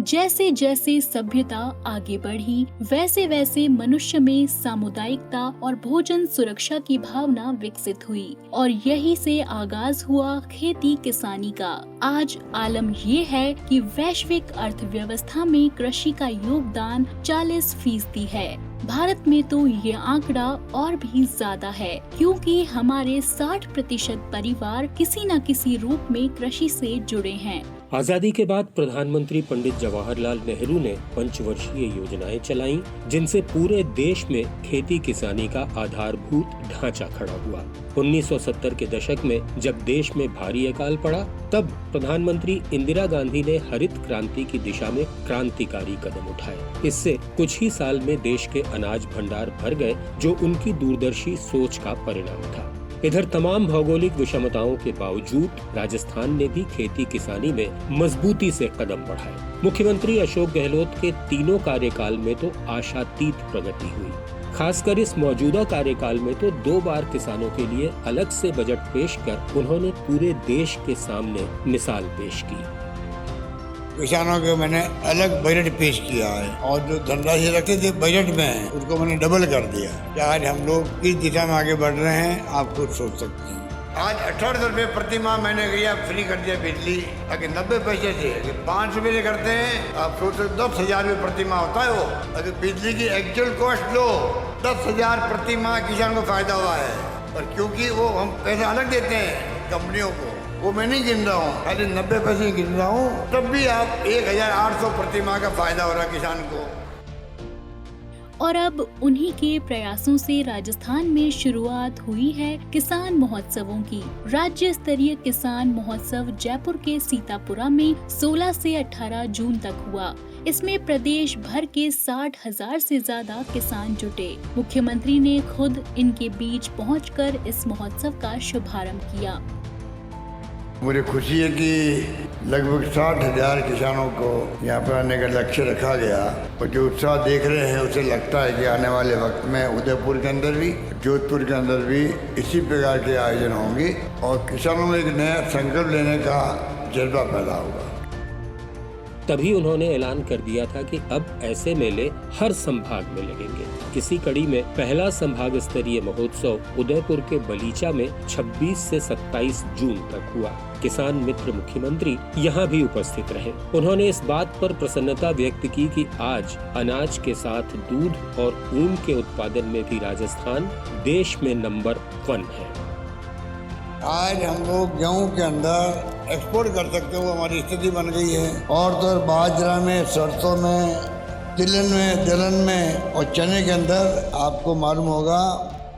जैसे जैसे सभ्यता आगे बढ़ी, वैसे वैसे मनुष्य में सामुदायिकता और भोजन सुरक्षा की भावना विकसित हुई और यही से आगाज हुआ खेती किसानी का। आज आलम ये है कि वैश्विक अर्थव्यवस्था में कृषि का योगदान 40% है। भारत में तो ये आंकड़ा और भी ज्यादा है, क्योंकि हमारे 60% परिवार किसी न किसी रूप में कृषि से जुड़े हैं। आजादी के बाद प्रधानमंत्री पंडित जवाहरलाल नेहरू ने पंचवर्षीय योजनाएं चलाईं, जिनसे पूरे देश में खेती किसानी का आधारभूत ढांचा खड़ा हुआ। 1970 के दशक में जब देश में भारी अकाल पड़ा, तब प्रधानमंत्री इंदिरा गांधी ने हरित क्रांति की दिशा में क्रांतिकारी कदम उठाए। इससे कुछ ही साल में देश के अनाज भंडार भर गए, जो उनकी दूरदर्शी सोच का परिणाम था। इधर तमाम भौगोलिक विषमताओं के बावजूद राजस्थान ने भी खेती किसानी में मजबूती से कदम बढ़ाए। मुख्यमंत्री अशोक गहलोत के तीनों कार्यकाल में तो आशातीत प्रगति हुई। खासकर इस मौजूदा कार्यकाल में तो 2 बार किसानों के लिए अलग से बजट पेश कर उन्होंने पूरे देश के सामने मिसाल पेश की। किसानों के मैंने अलग बजट पेश किया है और जो धनराशि रखे थे बजट में उसको मैंने डबल कर दिया। आज हम लोग किस दिशा में आगे बढ़ रहे हैं आप खुद सोच सकते हैं। आज 1800 रुपये प्रति माह मैंने भैया फ्री कर दिया बिजली, ताकि 90 पैसे से 5 रुपये करते हैं। आप सोच सकते 10,000 रुपये प्रति माह होता है वो। अगर बिजली की एक्चुअल कॉस्ट लो 10,000 प्रति माह किसान को फायदा हुआ है। और क्योंकि वो हम पैसा अलग देते हैं कंपनियों को, वो मैं नहीं गिन रहा हूँ, खाली 90 पैसे गिन रहा हूँ, तब भी आप 1,800 प्रति माह का फायदा हो रहा है किसान को। और अब उन्हीं के प्रयासों से राजस्थान में शुरुआत हुई है किसान महोत्सवों की। राज्य स्तरीय किसान महोत्सव जयपुर के सीतापुरा में 16 से 18 जून तक हुआ। इसमें प्रदेश भर के 60,000 से ज्यादा किसान जुटे। मुख्यमंत्री ने खुद इनके बीच पहुंचकर इस महोत्सव का शुभारंभ किया। मुझे खुशी है कि लगभग 60,000 किसानों को यहाँ पर आने का लक्ष्य रखा गया और जो उत्साह देख रहे हैं उसे लगता है कि आने वाले वक्त में उदयपुर के अंदर भी, जोधपुर के अंदर भी इसी प्रकार के आयोजन होंगे और किसानों में एक नया संकल्प लेने का जज्बा पैदा होगा। तभी उन्होंने ऐलान कर दिया था कि अब ऐसे मेले हर संभाग में लगेंगे। किसी कड़ी में पहला संभाग स्तरीय महोत्सव उदयपुर के बलीचा में 26 से 27 जून तक हुआ। किसान मित्र मुख्यमंत्री यहाँ भी उपस्थित रहे। उन्होंने इस बात पर प्रसन्नता व्यक्त की कि आज अनाज के साथ दूध और ऊन के उत्पादन में भी राजस्थान देश में नंबर 1 है। आज हम लोग गेहूं के अंदर एक्सपोर्ट कर सकते हो, हमारी स्थिति बन गई है। और तो बाजरा में, सरसों में, तिलहन में, दलहन में और चने के अंदर आपको मालूम होगा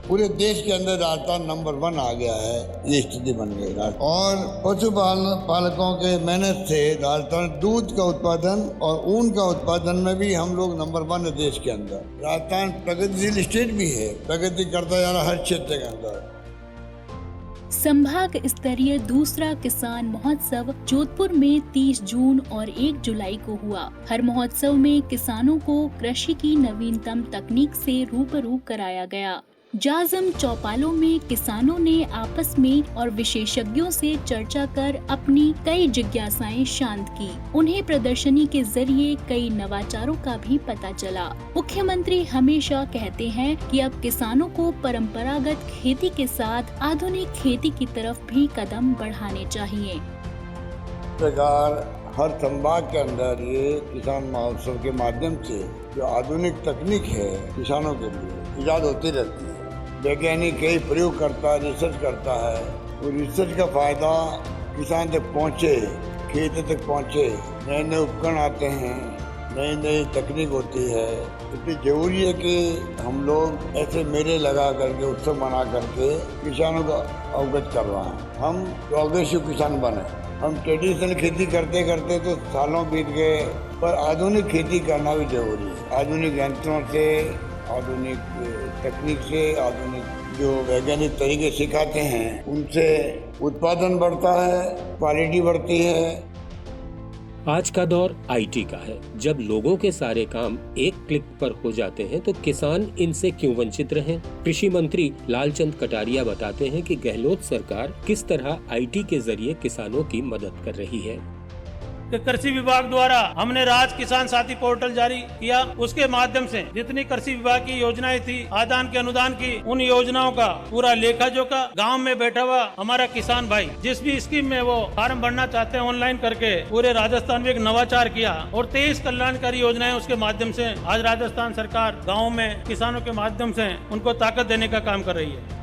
पूरे देश के अंदर राजस्थान नंबर 1 आ गया है। ये स्थिति बन गई। और पशुपालकों के मेहनत से राजस्थान दूध का उत्पादन और ऊन का उत्पादन में भी हम लोग नंबर 1 है देश के अंदर। राजस्थान प्रगतिशील स्टेट भी है, प्रगति करता जा रहा हर क्षेत्र के अंदर। संभाग स्तरीय दूसरा किसान महोत्सव जोधपुर में 30 जून और 1 जुलाई को हुआ। हर महोत्सव में किसानों को कृषि की नवीनतम तकनीक से रूबरू कराया गया। जाजम चौपालों में किसानों ने आपस में और विशेषज्ञों से चर्चा कर अपनी कई जिज्ञासाएं शांत की। उन्हें प्रदर्शनी के जरिए कई नवाचारों का भी पता चला। मुख्यमंत्री हमेशा कहते हैं कि अब किसानों को परंपरागत खेती के साथ आधुनिक खेती की तरफ भी कदम बढ़ाने चाहिए। प्रकार हर संभाग के अंदर ये किसान महोत्सव के माध्यम से जो आधुनिक तकनीक है किसानों के लिए इजाद होती रहती है। वैज्ञानिक कई प्रयोग करता है, रिसर्च करता है। वो रिसर्च का फायदा किसान तक पहुँचे, खेत तक पहुँचे। नए नए उपकरण आते हैं, नई नई तकनीक होती है। इसलिए जरूरी है कि हम लोग ऐसे मेले लगा करके, उत्सव मना करके किसानों को अवगत करवाएं। हम प्रोग्रेसिव किसान बने। हम ट्रेडिशनल खेती करते करते तो सालों बीत गए, पर आधुनिक खेती करना भी जरूरी है। आधुनिक यंत्रों से, आधुनिक तकनीक से, आधुनिक जो वैज्ञानिक तरीके सिखाते हैं उनसे उत्पादन बढ़ता है, क्वालिटी बढ़ती है। आज का दौर आईटी का है। जब लोगों के सारे काम एक क्लिक पर हो जाते हैं तो किसान इनसे क्यों वंचित रहें? कृषि मंत्री लालचंद कटारिया बताते हैं कि गहलोत सरकार किस तरह आईटी के जरिए किसानों की मदद कर रही है। कि कृषि विभाग द्वारा हमने राज किसान साथी पोर्टल जारी किया। उसके माध्यम से जितनी कृषि विभाग की योजनाएं थी, आदान के अनुदान की, उन योजनाओं का पूरा लेखा जोखा गाँव में बैठा हुआ हमारा किसान भाई जिस भी स्कीम में वो फार्म भरना चाहते हैं ऑनलाइन करके पूरे राजस्थान में एक नवाचार किया और 23 कल्याणकारी योजनाएं उसके माध्यम से आज राजस्थान सरकार गाँव में किसानों के माध्यम से उनको ताकत देने का काम कर रही है।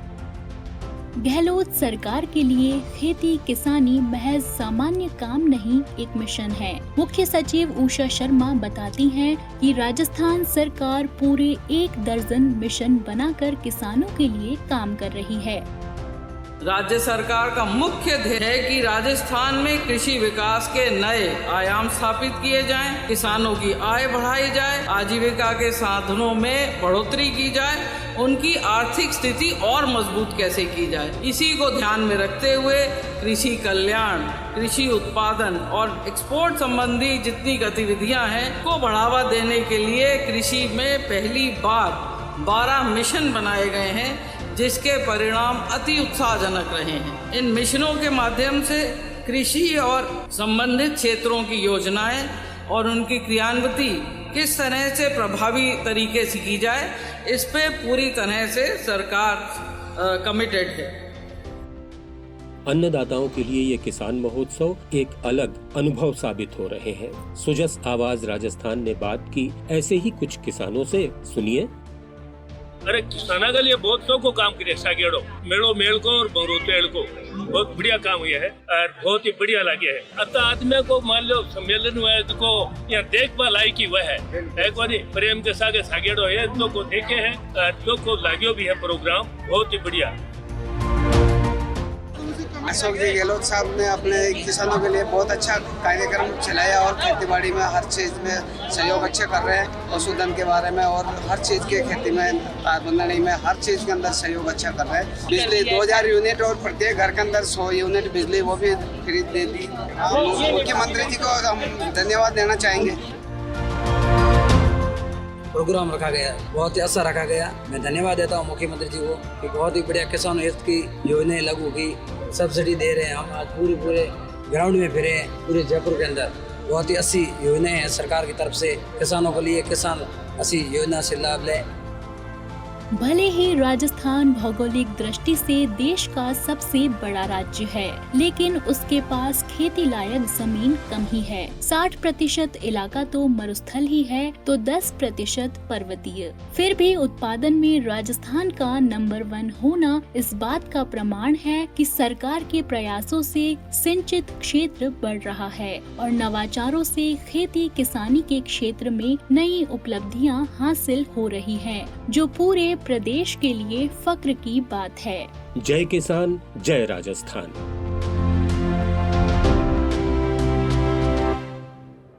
गहलोत सरकार के लिए खेती किसानी महज सामान्य काम नहीं, एक मिशन है। मुख्य सचिव उषा शर्मा बताती हैं कि राजस्थान सरकार पूरे 1 दर्जन मिशन बनाकर किसानों के लिए काम कर रही है। राज्य सरकार का मुख्य ध्येय है कि राजस्थान में कृषि विकास के नए आयाम स्थापित किए जाएं, किसानों की आय बढ़ाई जाए, आजीविका के साधनों में बढ़ोतरी की जाए, उनकी आर्थिक स्थिति और मजबूत कैसे की जाए। इसी को ध्यान में रखते हुए कृषि कल्याण, कृषि उत्पादन और एक्सपोर्ट संबंधी जितनी गतिविधियां हैं को बढ़ावा देने के लिए कृषि में पहली बार 12 मिशन बनाए गए हैं, जिसके परिणाम अति उत्साहजनक रहे हैं। इन मिशनों के माध्यम से कृषि और संबंधित क्षेत्रों की योजनाएं और उनकी क्रियान्विति किस तरह से प्रभावी तरीके से की जाए, इस पे पूरी तरह से सरकार कमिटेड है। अन्नदाताओं के लिए ये किसान महोत्सव एक अलग अनुभव साबित हो रहे हैं। सुजस आवाज राजस्थान ने बात की ऐसे ही कुछ किसानों से, सुनिए। अरे किसाना के लिए बहुत शौक को काम करे सागेड़ो मेड़ो मेल को और बंगरोतेल को बहुत बढ़िया काम हुआ है और बहुत ही बढ़िया लगे है। अतः आदमी को मान लो सम्मेलन हुआ है तो यहाँ देखभाल आई की वह है एक बार प्रेम के सागे सागेड़ो है तो को देखे है तो को लाग्यो भी है प्रोग्राम बहुत ही बढ़िया। अशोक जी गहलोत साहब ने अपने किसानों के लिए बहुत अच्छा कार्यक्रम चलाया और खेतीबाड़ी में हर चीज़ में सहयोग अच्छे कर रहे हैं। पशुधन के बारे में और हर चीज़ के खेती में, तारबंदी में, हर चीज़ के अंदर सहयोग अच्छा कर रहे हैं। बिजली 2000 यूनिट और प्रत्येक घर के अंदर 100 यूनिट बिजली वो भी फ्री दे दी। मुख्यमंत्री जी को हम धन्यवाद देना चाहेंगे। प्रोग्राम रखा गया, बहुत ही अच्छा रखा गया। मैं धन्यवाद देता हूँ मुख्यमंत्री जी को कि बहुत ही बढ़िया किसान हित की योजनाएं लागू की, सब्सिडी दे रहे हैं। हम आज पूरे ग्राउंड में फिरे हैं पूरे जयपुर के अंदर। बहुत ही अच्छी योजनाएं हैं सरकार की तरफ से किसानों के लिए। किसान अच्छी योजना से लाभ लें। भले ही राजस्थान भौगोलिक दृष्टि से देश का सबसे बड़ा राज्य है, लेकिन उसके पास खेती लायक जमीन कम ही है। 60% इलाका तो मरुस्थल ही है तो 10% पर्वतीय। फिर भी उत्पादन में राजस्थान का नंबर 1 होना इस बात का प्रमाण है कि सरकार के प्रयासों से सिंचित क्षेत्र बढ़ रहा है और नवाचारों से खेती किसानी के क्षेत्र में नई उपलब्धियां हासिल हो रही हैं, जो पूरे प्रदेश के लिए फक्र की बात है। जय किसान, जय राजस्थान।